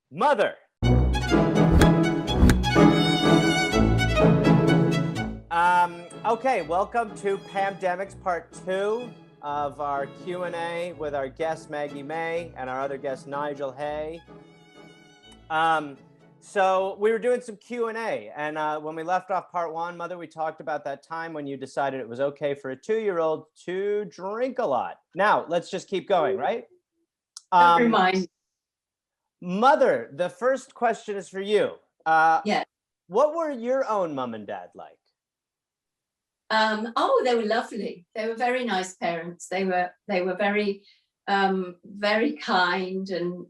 Mother. Okay, welcome to PAMdemic's part 2 of our Q&A with our guest Maggie May and our other guest Nigel Hay. So we were doing some Q&A, and when we left off part 1, Mother, we talked about that time when you decided it was okay for a 2-year-old to drink a lot. Now, let's just keep going, right? Don't remind. Mother, the first question is for you. Yeah. What were your own mom and dad like? Oh, they were lovely. They were very nice parents. They were very, very kind, and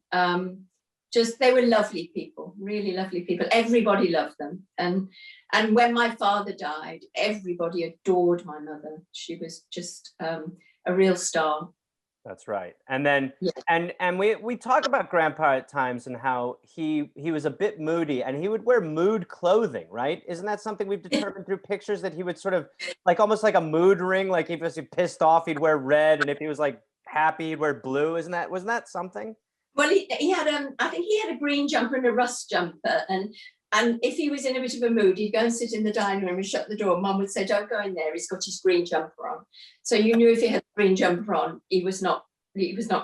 they were lovely people, really lovely people. Everybody loved them. And when my father died, everybody adored my mother. She was just a real star. That's right. And then, yeah. and we talk about Grandpa at times and how he was a bit moody, and he would wear mood clothing, right? Isn't that something we've determined through pictures, that he would sort of like almost like a mood ring? Like if he was pissed off, he'd wear red, and if he was like happy, he'd wear blue. Wasn't that something? Well, he had I think he had a green jumper and a rust jumper, and if he was in a bit of a mood, he'd go and sit in the dining room and shut the door. Mum would say, "Don't go in there. He's got his green jumper on." So you knew if he had a green jumper on, he was not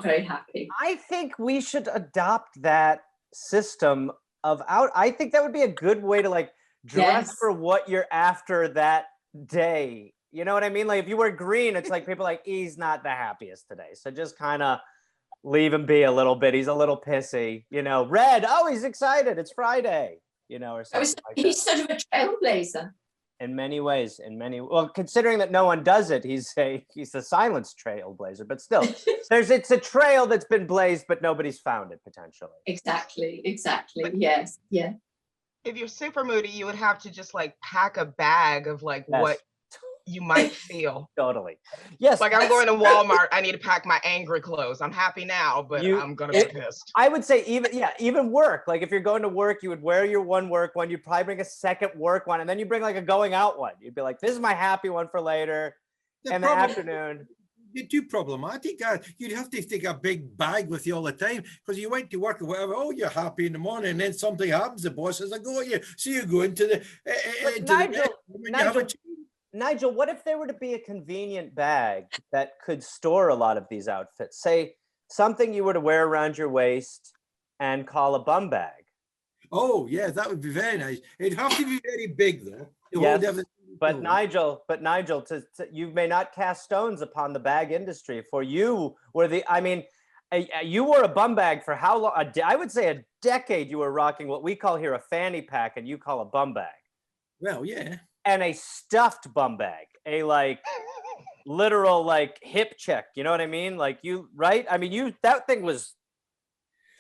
very happy. I think we should adopt that system I think that would be a good way to like dress for what you're after that day. You know what I mean? Like if you wear green, it's like people are like, he's not the happiest today. So just kind of leave him be a little bit. He's a little pissy. You know, red. Oh, he's excited. It's Friday. You know, or something like that. He's sort of a trailblazer. In many ways, well, considering that no one does it, he's a silenced trailblazer. But still, it's a trail that's been blazed, but nobody's found it potentially. Exactly. Yes, yeah. If you're super moody, you would have to just like pack a bag of like what you might feel. Totally. Yes. Like I'm going to Walmart. I need to pack my angry clothes. I'm happy now, but I'm gonna be pissed. I would say even work. Like if you're going to work, you would wear your one work one. You'd probably bring a second work one, and then you bring like a going out one. You'd be like, "This is my happy one for later in the afternoon." You're too problematic. You'd have to take a big bag with you all the time because you went to work or whatever. Oh, you're happy in the morning, and then something happens. The boss says, "I go at you." So you go into the Nigel, what if there were to be a convenient bag that could store a lot of these outfits? Say something you were to wear around your waist and call a bum bag. Oh, yeah, that would be very nice. It'd have to be very big, though. Yes, but Nigel, you may not cast stones upon the bag industry. For you were you wore a bum bag for how long? I would say a decade. You were rocking what we call here a fanny pack, and you call a bum bag. Well, yeah. And a stuffed bum bag, a like literal like hip check. You know what I mean? Like right? I mean, that thing was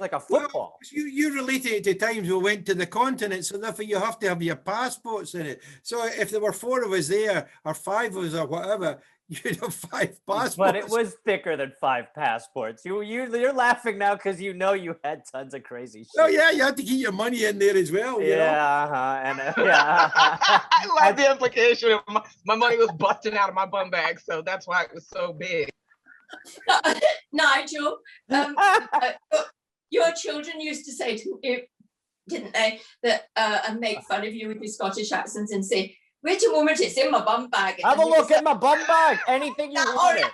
like a football. Well, you related it to times we went to the continent, so therefore you have to have your passports in it. So if there were 4 of us there, or 5 of us, or whatever, you'd have 5 passports. But it was thicker than 5 passports. You're laughing now because you know you had tons of crazy shit. Oh yeah, you had to keep your money in there as well. You know? I love the implication of my money was busting out of my bum bag, so that's why it was so big. Nigel, your children used to say to you, didn't they, that and make fun of you with your Scottish accents and say, "Wait a moment, it's in my bum bag." Have a look at my bum bag. Anything you wanted.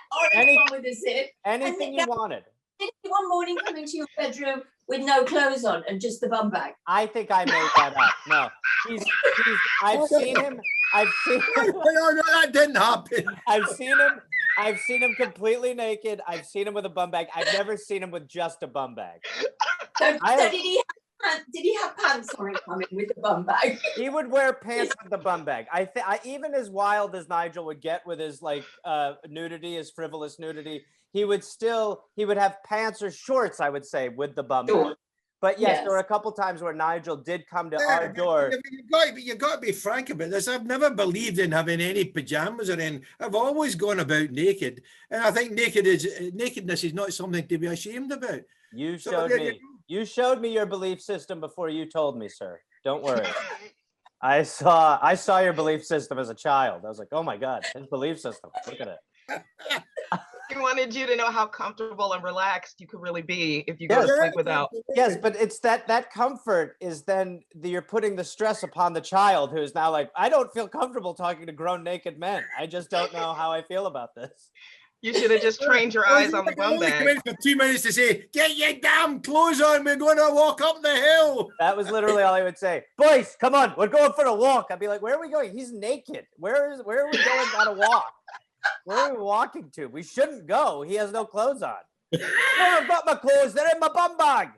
Anything you wanted. Did you one morning come into your bedroom with no clothes on and just the bum bag? I think I made that up. No, I've seen him. No, that didn't happen. I've seen him completely naked. I've seen him with a bum bag. I've never seen him with just a bum bag. So did he have pants on it coming with the bum bag? He would wear pants with the bum bag. I even as wild as Nigel would get with his like nudity, his frivolous nudity, he would have pants or shorts, I would say, with the bum bag. But yes, there were a couple times where Nigel did come to our door. You got to be frank about this. I've never believed in having any pajamas or anything. I've always gone about naked, and I think nakedness is not something to be ashamed about. You showed me your belief system before you told me, sir. Don't worry. I saw your belief system as a child. I was like, oh my God, his belief system. Look at it. wanted you to know how comfortable and relaxed you could really be if you go to sleep without. Yes, but it's that comfort is then you're putting the stress upon the child who's now like, I don't feel comfortable talking to grown naked men. I just don't know how I feel about this. You should have just trained your eyes on the bum only come bag. in for 2 minutes to say, get your damn clothes on, we're going to walk up the hill. That was literally all I would say. Boys, come on, we're going for a walk. I'd be like, where are we going? He's naked. Where are we going on a walk? Where are we walking to? We shouldn't go. He has no clothes on. Oh, I've got my clothes. They're in my bum bag.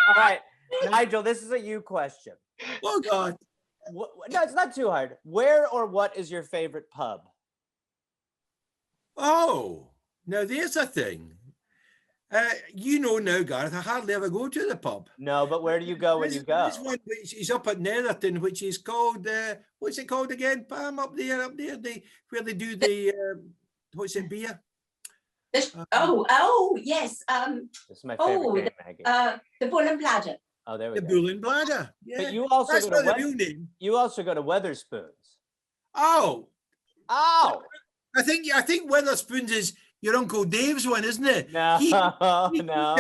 All right, Nigel, this is a you question. Oh, God. No, it's not too hard. Where or what is your favorite pub? Oh, now there's a thing. You know now, Gareth, I hardly ever go to the pub. No, but where do you go when you go? This one which is up at Netherton, which is called, what's it called again, Pam, up there, where they do the, what's it, beer? Oh, yes. This is my favorite game, Maggie. The Bull and Bladder. Oh, there we The go. Bull and Bladder. Yeah. But you also That's go to not the real name. you also go to Weatherspoons. Oh, Oh I think Weatherspoons is your Uncle Dave's one, isn't it? no, He no. a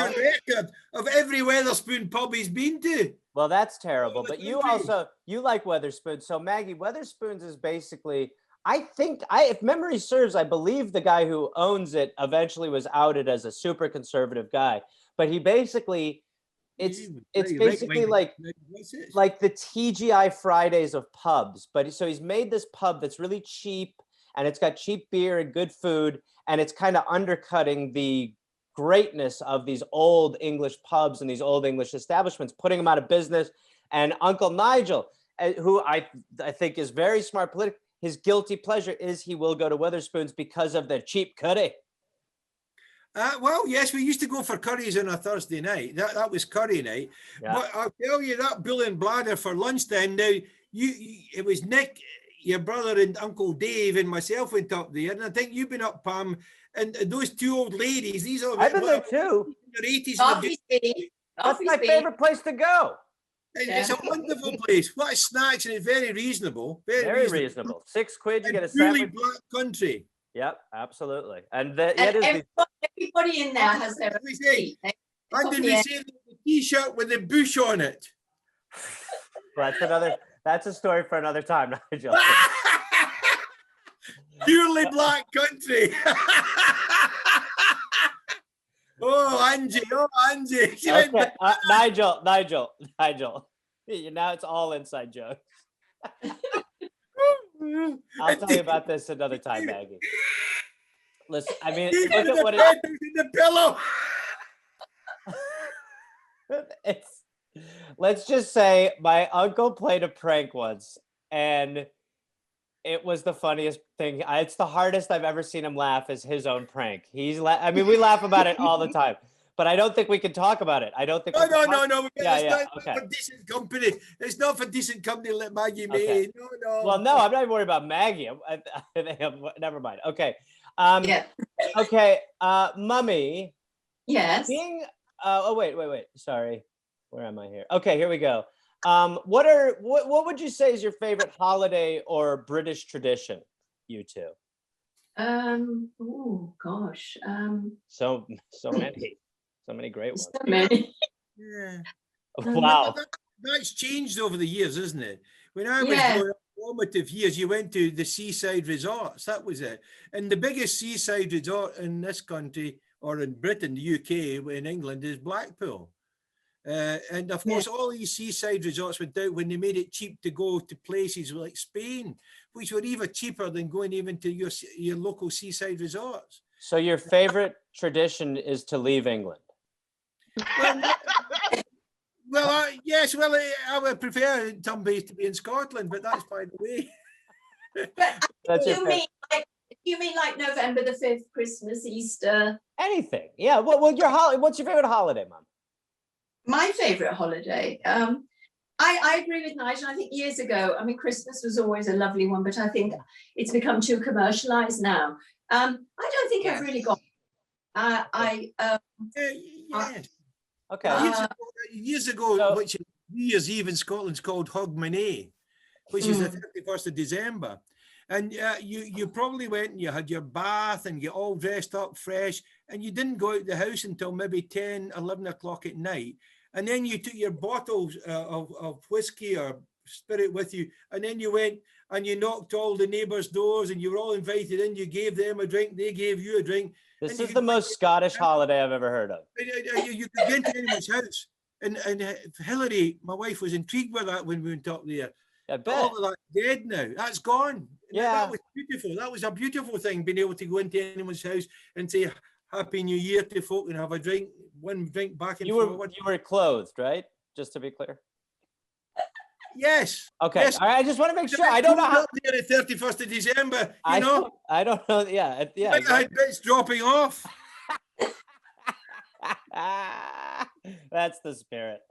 record of every Weatherspoon pub he's been to. Well, that's terrible. the But you country. you like Weatherspoons. So Maggie, Weatherspoons is basically, if memory serves, I believe the guy who owns it eventually was outed as a super conservative guy. But he basically, it's basically like the TGI Fridays of pubs. But so he's made this pub that's really cheap, and it's got cheap beer and good food, and it's kind of undercutting the greatness of these old English pubs and these old English establishments, putting them out of business. And Uncle Nigel, who I think is very smart politically, his guilty pleasure is he will go to Weatherspoons because of the cheap curry. Well, yes, we used to go for curries on a Thursday night. That was curry night. Yeah. But I'll tell you, that Bull and Bladder for lunchtime. Now, it was Nick, your brother, and Uncle Dave, and myself went up there, and I think you've been up, Pam, and those two old ladies. These are I've been there too. in their 80s. That's my favorite place to go. It's a wonderful place. What snacks, and it's very reasonable. Very reasonable. £6, you get a Truly sandwich. black country. Yep, absolutely. And Everybody in there has their own seat. And did we say the T-shirt with the bush on it? that's a story for another time, Nigel. Purely black country. Oh, Angie. She went Okay, Nigel. Now it's all inside jokes. I'll tell you about this another time, Maggie. Listen, I mean, look at what the pillow. Let's just say my uncle played a prank once, and it was the funniest thing. It's the hardest I've ever seen him laugh is his own prank. We laugh about it all the time, but I don't think we can talk about it. I don't think. No. Yeah, It's not okay. for decent company. It's not for decent company like Maggie May. Okay. No. Well, no, I'm not even worried about Maggie. Never mind. Okay. Yeah. Okay. Mummy. Yes. Wait. Sorry. Where am I here? Okay, here we go. What would you say is your favorite holiday or British tradition, you two? Oh gosh. So many great ones. So many. Yeah. Wow. That's changed over the years, isn't it? When I was Yeah. growing up, formative years, you went to the seaside resorts. That was it. And the biggest seaside resort in this country, or in Britain, the UK, in England, is Blackpool. And of course, all these seaside resorts went out when they made it cheap to go to places like Spain, which were even cheaper than going even to your local seaside resorts. So your favorite tradition is to leave England? Yes. Well, I would prefer some days to be in Scotland, but that's by the way. That's You mean like November the 5th, Christmas, Easter? anything? Yeah. What's your favorite holiday, Mum? My favorite holiday. I agree with Nigel. I think years ago, I mean, Christmas was always a lovely one, but I think it's become too commercialized now. I don't think I've really got. Okay. Years ago, which is New Year's Eve in Scotland's called Hogmanay, which is the 31st of December. And you probably went and you had your bath and you all dressed up fresh, and you didn't go out the house until maybe 10, 11 o'clock at night. And then you took your bottles of whiskey or spirit with you, and then you went and you knocked all the neighbours' doors, and you were all invited in. You gave them a drink, they gave you a drink. This is the most Scottish holiday I've ever heard of. You could get into anyone's house. And Hillary, my wife, was intrigued with that when we went up there. I bet. All of that dead now. That's gone. Yeah. That was beautiful. That was a beautiful thing, being able to go into anyone's house and say Happy New Year to folk and have a drink, one drink back and forward. You were clothed, right? Just to be clear. Yes. Okay. Yes. All right, I just want to make sure. I don't know how. There at 31st of December, I don't know. Yeah. Yeah. I had bits dropping off. That's the spirit.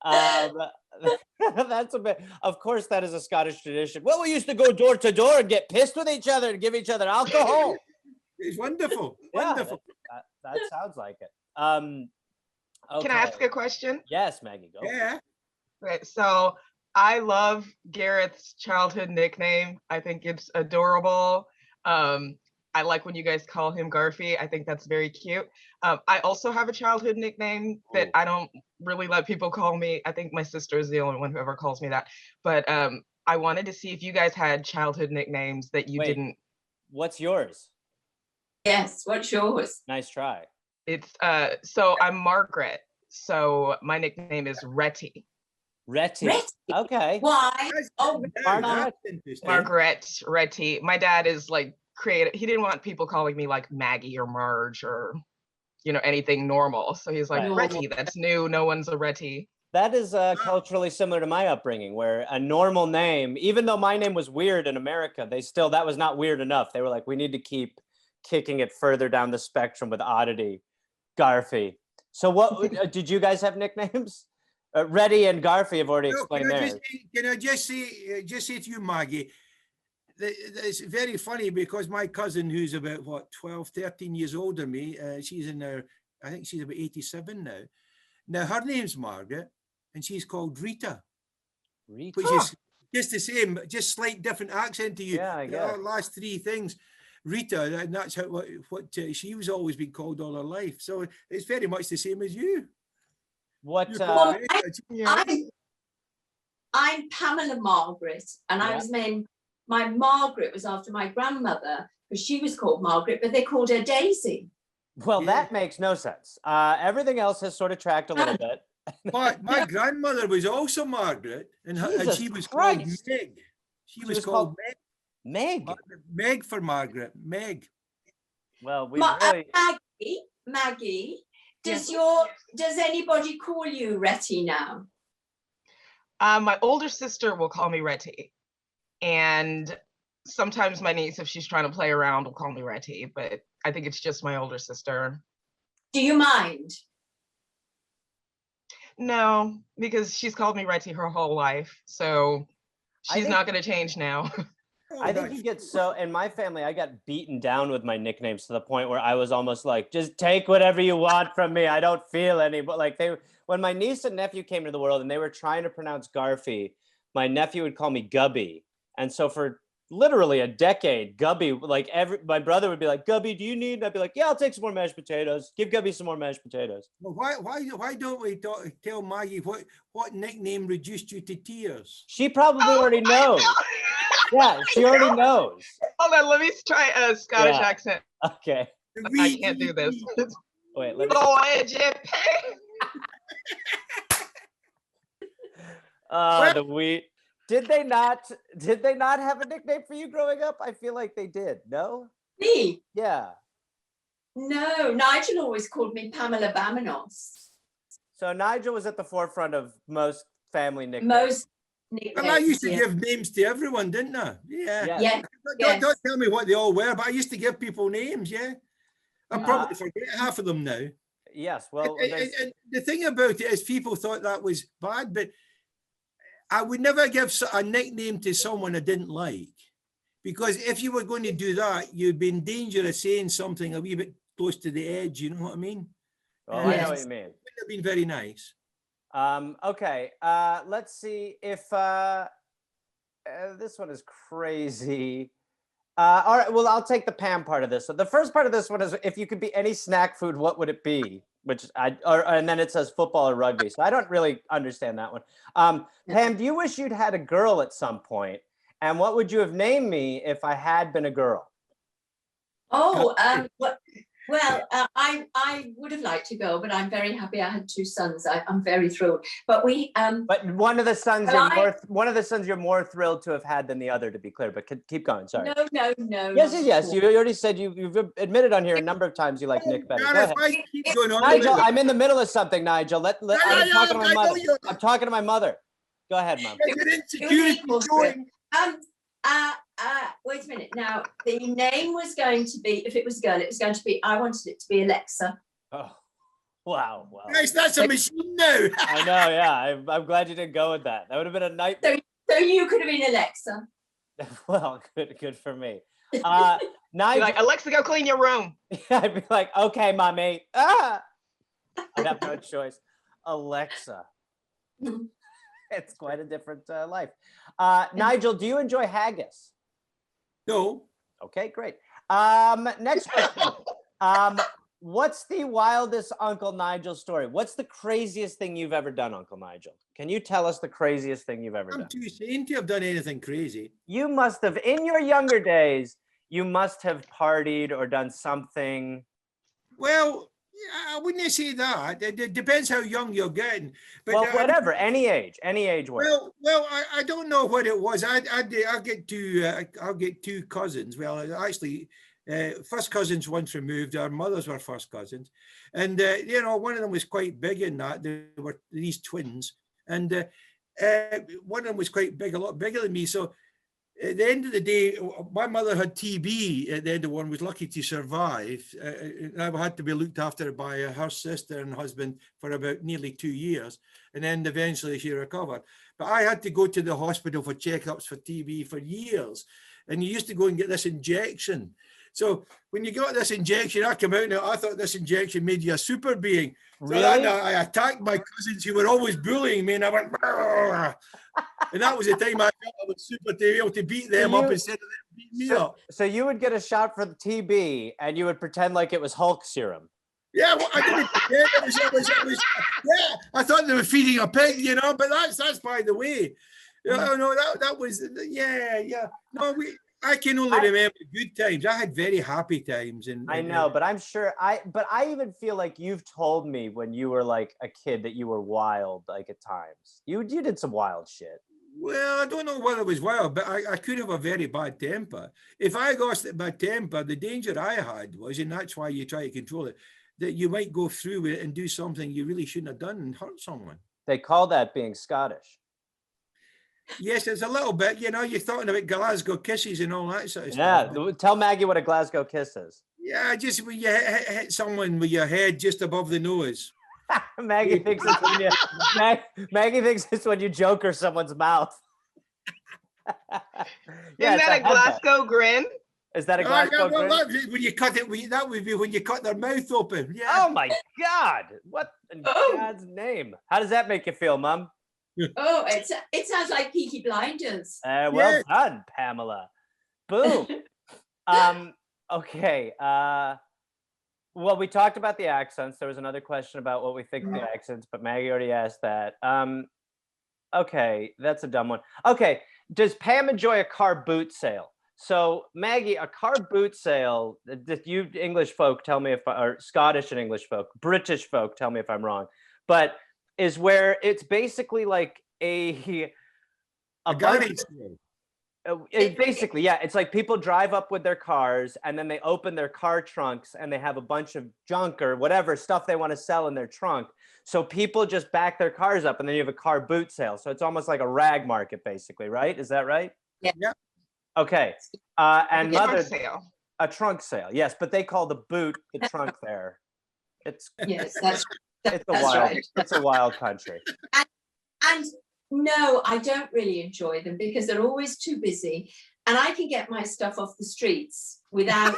That's a bit. Of course, that is a Scottish tradition. Well, we used to go door to door and get pissed with each other and give each other alcohol. It's wonderful. Yeah, Wonderful. that sounds like it. Okay. Can I ask a question? Yes, Maggie, go. Yeah. Right. So I love Gareth's childhood nickname. I think it's adorable. I like when you guys call him Garfy. I think that's very cute. I also have a childhood nickname that I don't really let people call me. I think my sister is the only one who ever calls me that. But I wanted to see if you guys had childhood nicknames that you didn't. What's yours? Yes, what's yours? Nice try. It's so I'm Margaret. So my nickname is Retty. Retty. Retty. Okay. Why? Oh, Margaret. Margaret Retty. My dad is like creative. He didn't want people calling me like Maggie or Marge or, you know, anything normal. So he's like, Right. Retty, that's new. No one's a Retty. That is culturally similar to my upbringing, where a normal name, even though my name was weird in America, that was not weird enough. They were like, we need to keep kicking it further down the spectrum with oddity. Garfy. So what did you guys have nicknames? Reddy and Garfy have already explained theirs. Can I just say to you, Maggie, it's very funny because my cousin, who's about, what, 12, 13 years older than me, she's in her, I think she's about 87 now. Now, her name's Margaret, and she's called Rita. Rita? Which is just the same, just slight different accent to you. Yeah, I guess. The last three things. Rita, and that's how what she was always been called all her life. So it's very much the same as you. What? Well, I'm Pamela Margaret, and I was named. My Margaret was after my grandmother because she was called Margaret, but they called her Daisy. Well, that makes no sense. Everything else has sort of tracked a little bit. My grandmother was also Margaret, and she was called Meg. She was called Meg. Meg. Meg for Margaret. Meg. Well, we Maggie. Does anybody call you Retty now? My older sister will call me Retty, and sometimes my niece, if she's trying to play around, will call me Retty. But I think it's just my older sister. Do you mind? No, because she's called me Retty her whole life, so she's not going to change now. I think you get so, in my family, I got beaten down with my nicknames to the point where I was almost like, just take whatever you want from me. I don't feel any, but like when my niece and nephew came to the world and they were trying to pronounce Garfy, my nephew would call me Gubby. And so for literally a decade, Gubby, like my brother would be like, Gubby, do you need? And I'd be like, yeah, I'll take some more mashed potatoes. Give Gubby some more mashed potatoes. Well, why don't we tell Maggie what nickname reduced you to tears? She probably already knows. Yeah, she already knows. Hold on, let me try a Scottish accent. Okay. I can't do this. Wait, let me. The wheat. Did they not have a nickname for you growing up? I feel like they did. No? Me? Yeah. No, Nigel always called me Pamela Bamanos. So Nigel was at the forefront of most family nicknames. And I used to give names to everyone, didn't I? Yeah. Don't tell me what they all were, but I used to give people names, yeah. I probably forget half of them now. Yes, well. And the thing about it is people thought that was bad, but I would never give a nickname to someone I didn't like. Because if you were going to do that, you'd be in danger of saying something a wee bit close to the edge, you know what I mean? Oh, I know what you mean. It wouldn't have been very nice. Okay, let's see if this one is crazy. All right, well, I'll take the Pam part of this. So the first part of this one is, if you could be any snack food, what would it be? And then it says football or rugby. So I don't really understand that one. Pam, do you wish you'd had a girl at some point? And what would you have named me if I had been a girl? Oh, well, I would have liked to go, but I'm very happy I had 2 sons. I'm very thrilled. But But one of the sons you're more thrilled to have had than the other, to be clear. But keep going. Sorry. No. Yes. You already said you've admitted on here a number of times you like Nick better. Go ahead. Nigel, I'm in the middle of something, Nigel. I'm talking to my mother. I'm talking to my mother. Go ahead, Mom. Wait a minute. Now, the name was going to be, if it was a girl, it was going to be, I wanted it to be Alexa. Oh, wow. Nice, that's a machine now. I know, yeah. I'm glad you didn't go with that. That would have been a nightmare. So you could have been Alexa. Well, good for me. Nigel, like, Alexa, go clean your room. I'd be like, okay, mommy. I'd have no choice. Alexa. It's quite a different life. Nigel, do you enjoy haggis? No. Okay, great. Next question. What's the wildest Uncle Nigel story? What's the craziest thing you've ever done, Uncle Nigel? Can you tell us the craziest thing you've ever done? I'm too sane to have done anything crazy. You must have, in your younger days, you must have partied or done something. Well, I wouldn't say that. It depends how young you're getting. But well, whatever, any age works. Well, I don't know what it was. I'll get 2 cousins. Well, actually, first cousins once removed. Our mothers were first cousins, and one of them was quite big in that. They were these twins, and one of them was quite big, a lot bigger than me. So at the end of the day, my mother had TB at the end of one, was lucky to survive. I had to be looked after by her sister and husband for about nearly 2 years. And then eventually she recovered. But I had to go to the hospital for checkups for TB for years. And you used to go and get this injection. So when you got this injection, I came out and I thought this injection made you a super being. Really? So then I attacked my cousins who were always bullying me, and I went, "Brr." And that was the time I felt I was super to be able to beat them up instead of them beating me up. So you would get a shot for the TB and you would pretend like it was Hulk serum. Yeah, well, I didn't pretend it was, yeah, I thought they were feeding a pig, but that's by the way. No, that was, yeah. No, I can only remember good times. I had very happy times. I know, but I'm sure I even feel like you've told me when you were like a kid that you were wild, like at times. You did some wild shit. Well, I don't know whether it was wild, but I could have a very bad temper. If I lost my temper, the danger I had was, and that's why you try to control it, that you might go through it and do something you really shouldn't have done and hurt someone. They call that being Scottish. Yes, it's a little bit, you're talking about Glasgow kisses and all that sort of stuff. Yeah, tell Maggie what a Glasgow kiss is. Yeah, just when you hit someone with your head just above the nose. Maggie thinks it's when Maggie thinks it's when you joker someone's mouth. Isn't that a Glasgow grin? Is that a Glasgow grin? When you cut it, that would be when you cut their mouth open. Yeah. Oh my God! What in God's name? How does that make you feel, Mum? Oh, it sounds like Peaky Blinders. Well done, Pamela. Boom. Okay. Well, we talked about the accents. There was another question about what we think of the accents, but Maggie already asked that. Okay, that's a dumb one. Okay, does Pam enjoy a car boot sale? So, Maggie, a car boot sale, you English folk tell me or Scottish and English folk, British folk tell me if I'm wrong, but is where it's basically like a garage sale. Basically, yeah, it's like people drive up with their cars and then they open their car trunks and they have a bunch of junk or whatever stuff they want to sell in their trunk. So people just back their cars up and then you have a car boot sale. So it's almost like a rag market, basically, right? Is that right? Yeah. Okay. And Trunk sale. A trunk sale, yes, but they call the boot the trunk there. It's it's a wild country. And no, I don't really enjoy them because they're always too busy, and I can get my stuff off the streets without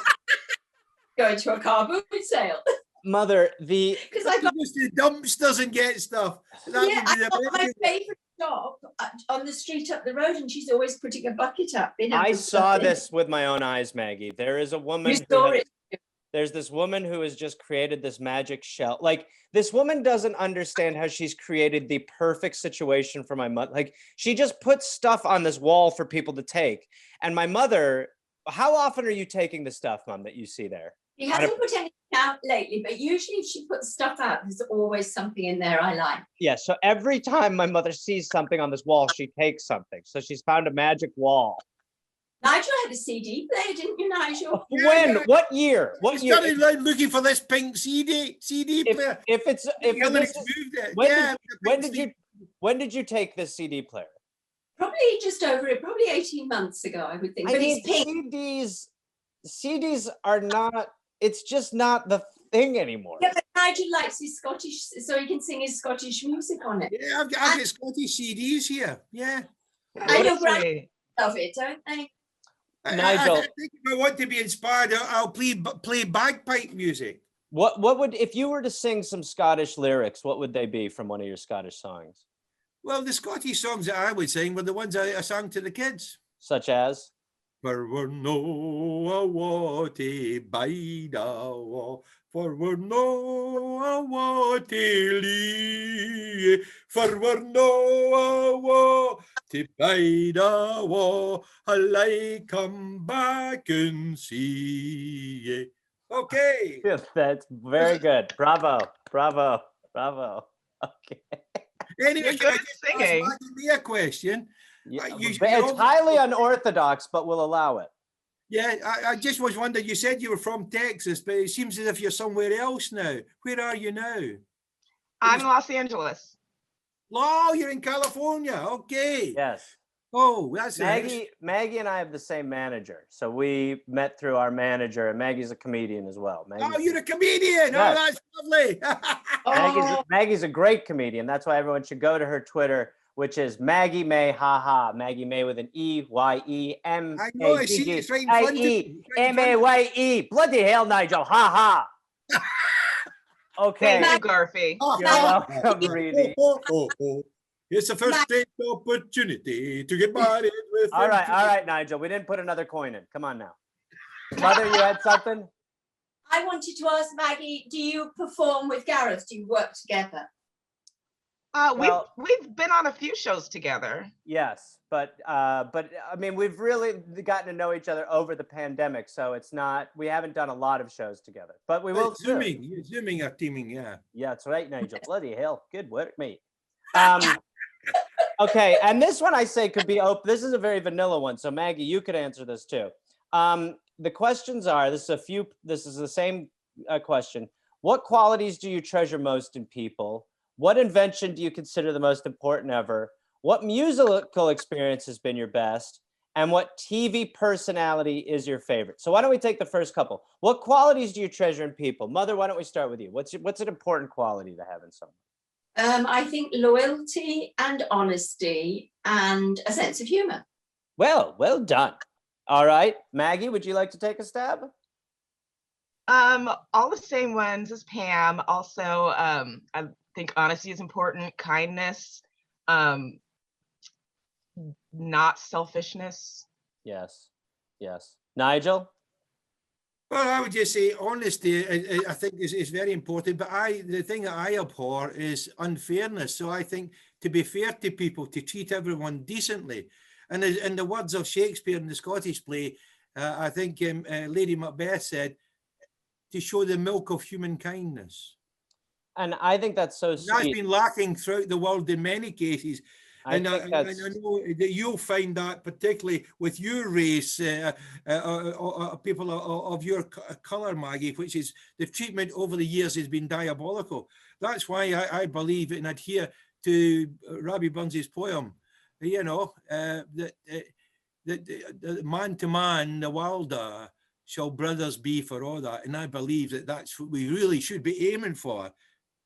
going to a car boot sale. Mother, because I got the dumps doesn't get stuff. I got my favorite shop on the street up the road, and she's always putting a bucket up. I saw this with my own eyes, Maggie. There is a woman. You saw it. There's this woman who has just created this magic shell. Like, this woman doesn't understand how she's created the perfect situation for my mother. Like, she just puts stuff on this wall for people to take. And my mother, how often are you taking the stuff, Mom, that you see there? She hasn't put anything out lately, but usually if she puts stuff out, there's always something in there I like. Yeah, so every time my mother sees something on this wall, she takes something. So she's found a magic wall. Nigel had a CD player, didn't you, Nigel? When? Yeah. What year? What year? Started like looking for this pink CD player. When did you take this CD player? Probably just over it, probably 18 months ago, I would think. But it's pink. CDs are not, it's just not the thing anymore. Yeah, but Nigel likes his Scottish, so he can sing his Scottish music on it. Yeah, I've got Scottish CDs here. Yeah. I know Brad love it, don't they? Nigel, I think if I want to be inspired, I'll play bagpipe music. What would, if you were to sing some Scottish lyrics, what would they be from one of your Scottish songs? Well, the Scottish songs that I would sing were the ones I sang to the kids. Such as? For we're no a waty bide awa, for we're no a waty lee, for we're no a waty bide awa, I come back and see ye. Okay. That's very good. Bravo, bravo, bravo. Okay. You're Anyway, good at singing. ask me a question. Yeah, it's highly unorthodox, but we'll allow it. Yeah, I just was wondering, you said you were from Texas, but it seems as if you're somewhere else now. Where are you now? I'm in Los Angeles. Oh, you're in California. Okay. Yes. Oh, that's nice. Maggie and I have the same manager. So we met through our manager, and Maggie's a comedian as well. Oh, you're a comedian. Yes. Oh, that's lovely. Maggie's a great comedian. That's why everyone should go to her Twitter, which is Maggie May, haha. Maggie May with an E-Y-E-M-A-G-G-I-E, I know, I see it's right in front of me. M-A-Y-E. Bloody hell, Nigel, haha. Okay. Thank you, Garfy. You're welcome, Reedy. It's the first great opportunity to get married with. All right, Nigel. We didn't put another coin in. Come on now. Mother, you had something? I wanted to ask Maggie, do you perform with Gareth? Do you work together? We've been on a few shows together. Yes, but I mean, we've really gotten to know each other over the pandemic, so it's not, we haven't done a lot of shows together, but we will. Zooming or teaming, yeah. Yeah, that's right, Nigel. Bloody hell, good work, mate. Okay, and this one I say could be open. This is a very vanilla one, so Maggie, you could answer this too. The questions are, this is the same question. What qualities do you treasure most in people? What invention do you consider the most important ever? What musical experience has been your best? And what TV personality is your favorite? So why don't we take the first couple? What qualities do you treasure in people? Mother, why don't we start with you? What's an important quality to have in someone? I think loyalty and honesty and a sense of humor. Well done. All right, Maggie, would you like to take a stab? All the same ones as Pam. Also, I think honesty is important, kindness, not selfishness. Yes. Nigel? Well, I would just say honesty, I think is very important, but the thing that I abhor is unfairness. So I think to be fair to people, to treat everyone decently. And in the words of Shakespeare in the Scottish play, I think Lady Macbeth said, to show the milk of human kindness. And I think that's so sweet. That's been lacking throughout the world in many cases. And I know that you'll find that particularly with your race, people of your colour, Maggie, which is the treatment over the years has been diabolical. That's why I believe and adhere to Robbie Burns's poem, you know, that man to man, the wilder shall brothers be for all that. And I believe that that's what we really should be aiming for,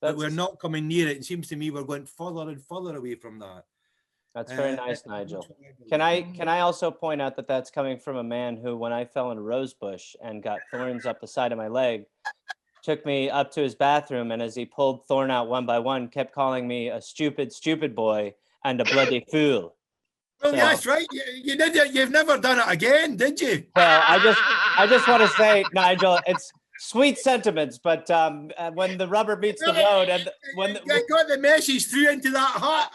but we're not coming near it. It seems to me we're going further and further away from that. That's very nice, Nigel. Can I also point out that that's coming from a man who, when I fell in a rose bush and got thorns up the side of my leg, took me up to his bathroom, and as he pulled thorn out one by one, kept calling me a stupid boy, and a bloody fool. Well, So- that's right. You did it. You've never done it again, did you? Well, I just want to say, Nigel, it's sweet sentiments, but when the rubber meets the road, and when I got the message through into that heart.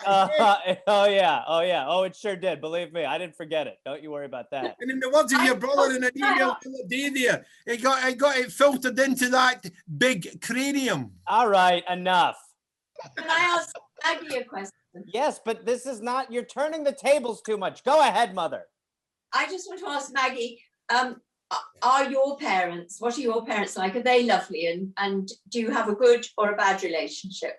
oh, it sure did. Believe me, I didn't forget it. Don't you worry about that. And in the words of your brother in an email the other day there, it filtered into that big cranium. All right, enough. Can I ask Maggie a question? Yes, but this is not. You're turning the tables too much. Go ahead, mother. I just want to ask Maggie, are your parents, what are your parents like? Are they lovely? And do you have a good or a bad relationship?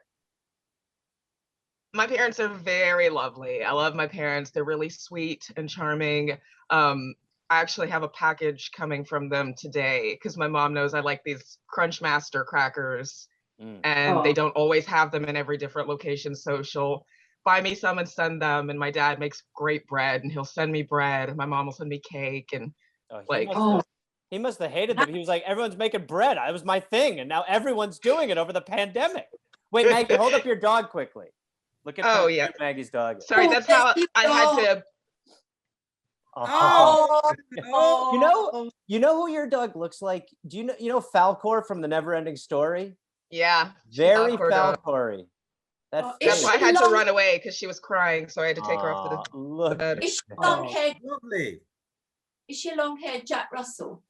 My parents are very lovely. I love my parents. They're really sweet and charming. I actually have a package coming from them today because my mom knows I like these Crunchmaster crackers, and they don't always have them in every different location. So she'll buy me some and send them. And my dad makes great bread, and he'll send me bread. And my mom will send me cake. And he must have hated them. He was like, everyone's making bread. That was my thing, and now everyone's doing it over the pandemic. Wait, Maggie, hold up your dog quickly. Look at how cute Maggie's dog is. Sorry, that's how I had to. You know who your dog looks like? Do you know Falcor from the Never-Ending Story? Yeah. Very Falcory. That's why I had to run away because she was crying, so I had to take her off to the look. bed. Is she long-haired? Lovely. Is she a long-haired Jack Russell?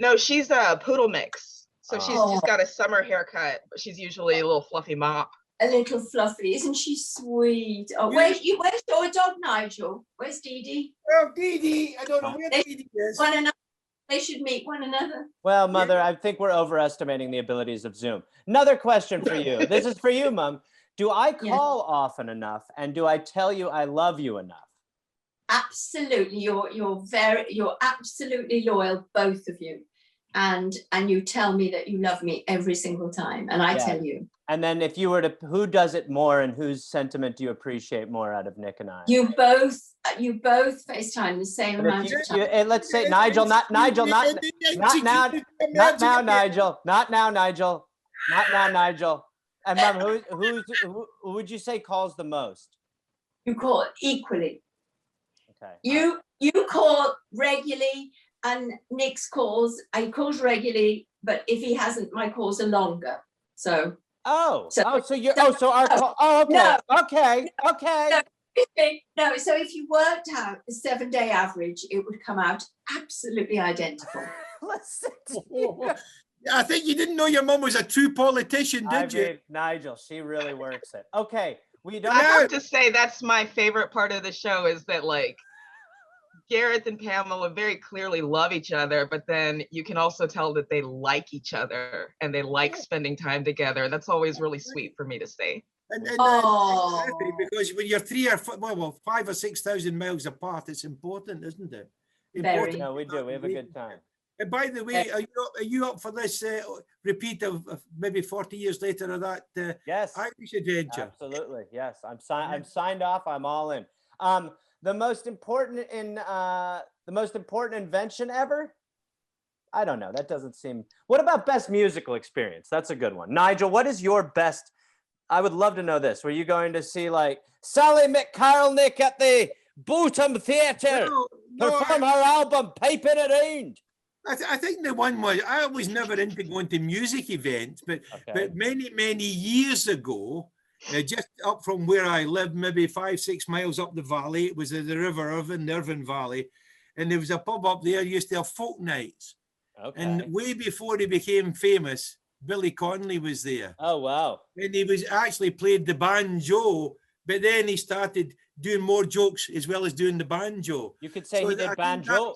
No, she's a poodle mix. So she's just got a summer haircut, but she's usually a little fluffy mop. A little fluffy, isn't she sweet? Oh, where's your dog, Nigel? Where's Dee Dee? Well, Dee Dee, I don't know where Dee Dee is. One another. They should meet one another. Well, mother, I think we're overestimating the abilities of Zoom. Another question for you. This is for you, Mom. Do I call often enough, and do I tell you I love you enough? Absolutely, you're absolutely loyal, both of you, and you tell me that you love me every single time, and I tell you. And then if you were to, who does it more, and whose sentiment do you appreciate more out of Nick and I? You both FaceTime the same amount of time. Let's say Nigel, not now, Nigel, not now, Nigel. And Mom, who would you say calls the most? You call equally. Okay. You call regularly, and Nick's calls. He calls regularly, but if he hasn't, my calls are longer. So. Okay. No, so if you worked out the 7-day average, it would come out absolutely identical. Listen. I think you didn't know your mom was a true politician, did you? Nigel, she really works it. Okay, we don't. I have to say that's my favorite part of the show is that like Gareth and Pamela very clearly love each other, but then you can also tell that they like each other and they like spending time together. That's always really sweet for me to say. Because when you're 5,000 or 6,000 miles apart, it's important, isn't it? Very. No, we do. We have a good time. And by the way, are you up for this repeat of maybe 40 years later of that yes. Irish adventure? Absolutely, yes. I'm signed off. I'm all in. The most important invention ever? I don't know. That doesn't seem. What about best musical experience? That's a good one. Nigel, what is your best? I would love to know this. Were you going to see like Sally McCarlnick at the Bootham Theatre perform her album Piping Around? I think the one was, I was never into going to music events, but many years ago, just up from where I lived, maybe 5-6 miles up the valley, it was the River Irvine, the Irvine Valley, and there was a pub up there used to have folk nights. Okay. And way before he became famous, Billy Connolly was there. Oh, wow. And he was actually played the banjo, but then he started doing more jokes as well as doing the banjo. You could say he did banjo.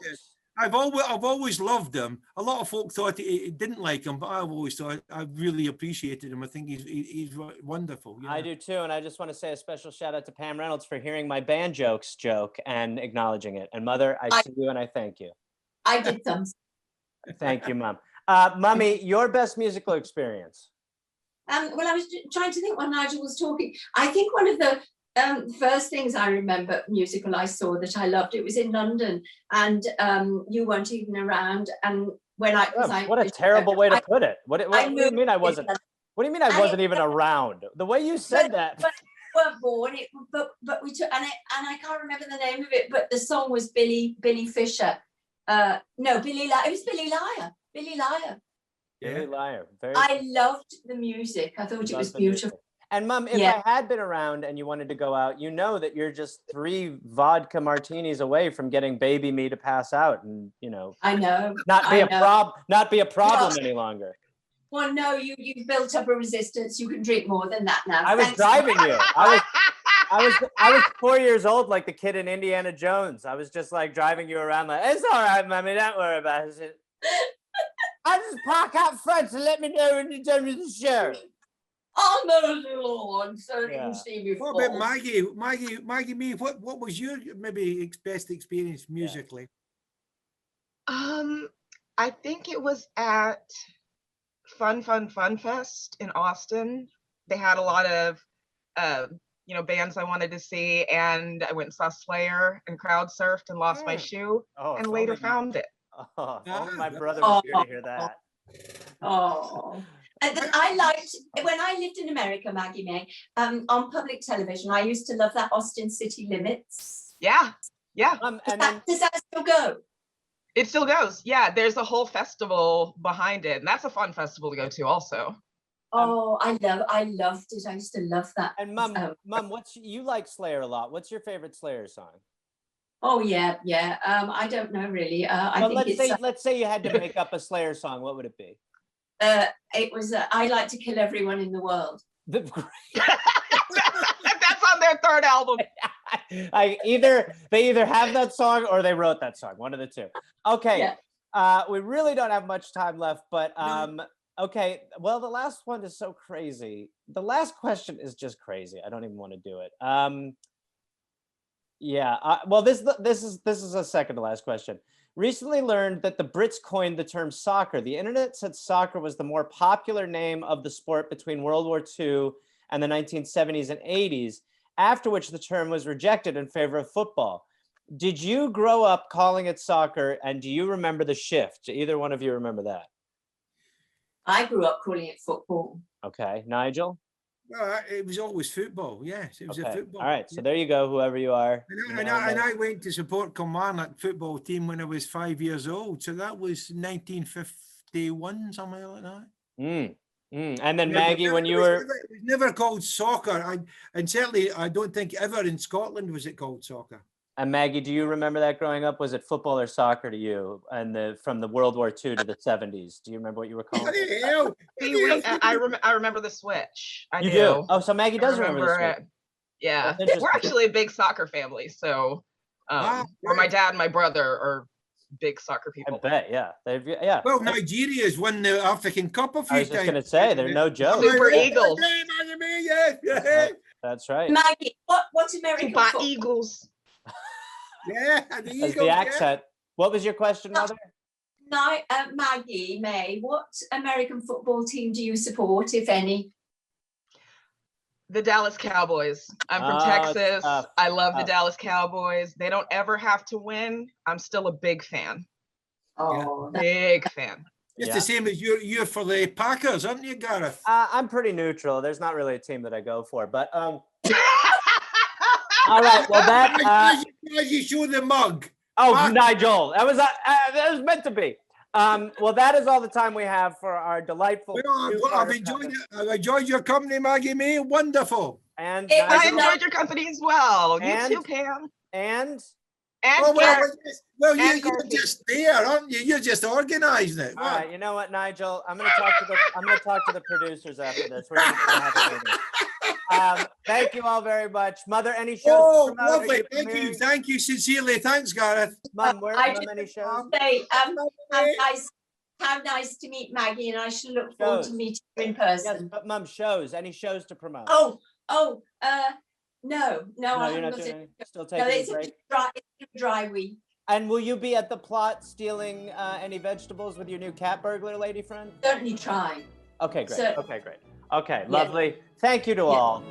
I've always loved him. A lot of folk thought he didn't like him, but I've always thought I really appreciated him. I think he's wonderful. You know? I do too, and I just want to say a special shout out to Pam Reynolds for hearing my band jokes joke and acknowledging it. And Mother, I see you and I thank you. I did some. Thank you, Mom. Mummy, your best musical experience? Well, I was trying to think while Nigel was talking. I think one of the first things I remember musical I saw that I loved, it was in London, and you weren't even around. And when what a terrible way to put it. What do you mean I wasn't? What do you mean I wasn't even around? The way you said that. weren't born. But we took and I can't remember the name of it. But the song was Billy Fisher. No, Billy Liar. It was Billy Liar. Billy Liar. Billy Liar. Very. I loved the music. I thought it was beautiful. And Mom, if I had been around and you wanted to go out, you know that you're just 3 vodka martinis away from getting baby me to pass out, and I know not be a problem any longer. Well, no, you built up a resistance. You can drink more than that now. I was driving you. I was 4 years old, like the kid in Indiana Jones. I was just like driving you around, like, it's all right, Mommy, don't worry about it. I just park out front and let me know when you're done with the show. I'll know little one, so you can see me. What about Maggie May? What was your maybe best experience musically? I think it was at Fun Fest in Austin. They had a lot of bands I wanted to see, and I went and saw Slayer and crowd surfed and lost my shoe and later found it. Only my brother was here to hear that. Oh. And then I liked, when I lived in America, Maggie May, on public television, I used to love that Austin City Limits. Yeah. Does that still go? It still goes. Yeah, there's a whole festival behind it, and that's a fun festival to go to also. Oh, I loved it. I used to love that. And Mom, you like Slayer a lot. What's your favorite Slayer song? Oh yeah. I don't know really. Let's say you had to make up a Slayer song. What would it be? It was I Like to Kill Everyone in the World. That's on their 3rd album. They either have that song or they wrote that song. One of the two. Okay. Yeah. We really don't have much time left, but okay. Well, the last one is so crazy. The last question is just crazy. I don't even want to do it. Well, this is a second to last question. Recently learned that the Brits coined the term soccer. The internet said soccer was the more popular name of the sport between World War II and the 1970s and 80s, after which the term was rejected in favor of football. Did you grow up calling it soccer, and do you remember the shift? Do either one of you remember that? I grew up calling it football. Okay. Nigel? Well, it was always football. Yes, it was a football. All right. So there you go, whoever you are. And I went to support Kilmarnock football team when I was 5 years old. So that was 1951, something like that. And then Maggie, when you were... It was never called soccer. And certainly I don't think ever in Scotland was it called soccer. And Maggie, do you remember that growing up? Was it football or soccer to you? And from the World War II to the 70s, do you remember what you were calling it? I remember the switch. I do. Oh, so Maggie does remember the switch. Yeah, we're actually a big soccer family. So, where my dad and my brother are big soccer people. I bet, yeah. Well, Nigeria's won the African Cup a few times. I was just going to say, they're no joke. Super Eagles. That's right. Maggie, what's American football? Eagles. Yeah, the Eagles, the accent. Yeah. What was your question, Mother? Maggie May, what American football team do you support, if any? The Dallas Cowboys. I'm from Texas. I love the Dallas Cowboys. They don't ever have to win. I'm still a big fan. Oh, big fan. It's the same as you're for the Packers, aren't you, Gareth? I'm pretty neutral. There's not really a team that I go for, but all right. Well, that you show the mug. Oh, Mark. Nigel, that was meant to be. Well, that is all the time we have for our delightful. I've enjoyed your company, Maggie May. Wonderful. And I enjoyed your company as well. You too, Pam. And you're just there, aren't you? You're just organizing it. All right. You know what, Nigel? I'm going to talk to the producers after this. We're going to have a meeting. Thank you all very much. Mother, any shows? Oh, lovely. Thank you sincerely. Thanks, Gareth. Mom, any shows? Say, how nice to meet Maggie, and I shall look forward to meeting you in person. Yes, but Mom, shows. Any shows to promote? No, you're not doing. Still taking a break. It's a dry week. And will you be at the plot stealing any vegetables with your new cat burglar lady friend? Certainly try. Okay, great. Okay, lovely. Thank you to all.